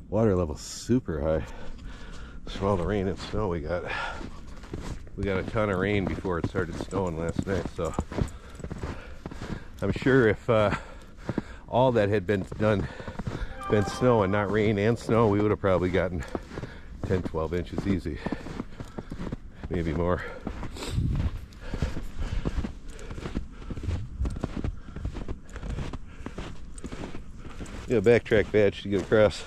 Water level's super high for all the rain and snow we got. We got a ton of rain before it started snowing last night, so I'm sure if all that had been snow and not rain and snow, we would have probably gotten 10-12 inches easy, maybe more. Yeah, backtrack badge to get across.